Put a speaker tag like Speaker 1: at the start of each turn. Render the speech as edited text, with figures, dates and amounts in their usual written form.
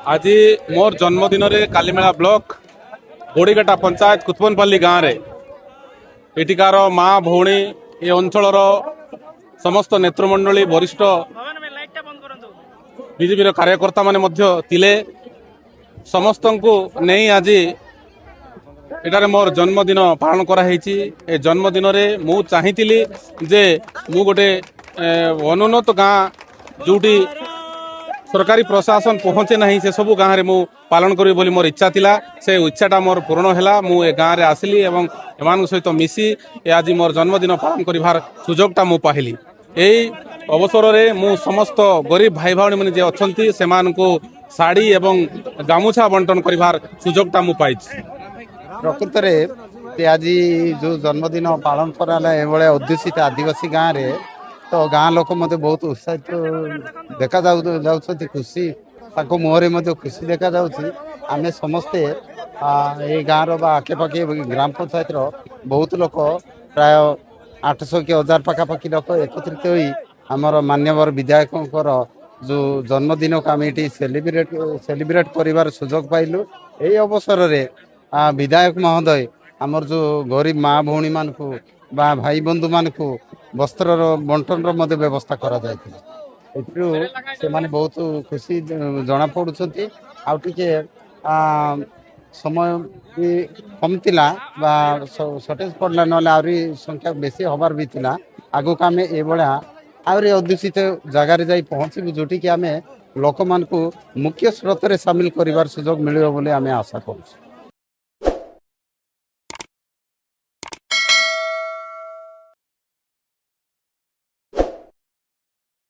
Speaker 1: आज मोर जन्मदिन रे कालीमेला ब्लॉक बोड़ीघाटा पंचायत कुतपनपल्ली गाँव रे एटिकार माँ भौणी ए अंचल समस्त नेतृमंडली वरिष्ठ बीजेपी कार्यकर्ता माने मध्य तिले समस्त को नहीं आज एटारे मोर जन्मदिन पालन कराई। ए जन्मदिन रे मु चाहिली जे मु गोटे अनुन्नत गाँ जोटी सरकारी प्रशासन पहुँचे ना से सब गाँव में पालन करी बोली मोर इच्छा थिला। से इच्छाटा मोर पूर्ण है। मु ए गाँव में आसली एवं एमान सहित मिसी आज मोर जन्मदिन पालन करिवार सुजोगटा मु पाइली। यही अवसर रे मु समस्त गरीब भाई भाई मैंने अच्छा से शाढ़ी एवं गामुछा बंटन करिवार सुजोगटा मु पाइछि।
Speaker 2: प्रकृत में आज जो जन्मदिन पालन कराला एभले अध्युषित आदिवासी गाँव में तो गाँ लोक मत बहुत उत्साहित देखा जाउछथि। खुशी ताको मुहरे मत खुशी देखा जाउछि। आमे समस्ते ए गाँव आखे पाखे ग्राम पंचायत बहुत लोक प्राय 800 कि 1000 पाखापाखि लोक एकत्रित होई आमर मान्यवर विधायक जो जन्मदिन को आम ये सेलिब्रेट करिवार सुजोग पाइलु। यही अवसर रे विधायक महोदय आमर जो गरीब माँ भौणी मान को बा भाई बंधु मान को वस्त्र बंटन मध्य व्यवस्था करा जायतिला। से माने बहुत खुशी जना पड़ुछंती। आउ टिके समय भी कम थिला बा शॉर्टेज पड़ला नले आउरी संख्या बेसी हबार भी थिला। आगो कामे ए बळा आउरी अध्युषित जगार जाई पहुँचबु जोटी कि आमे लोक मान को मुख्य स्रोत रे शामिल करिवार सुजोग मिलियो बोले आमे आशा करू।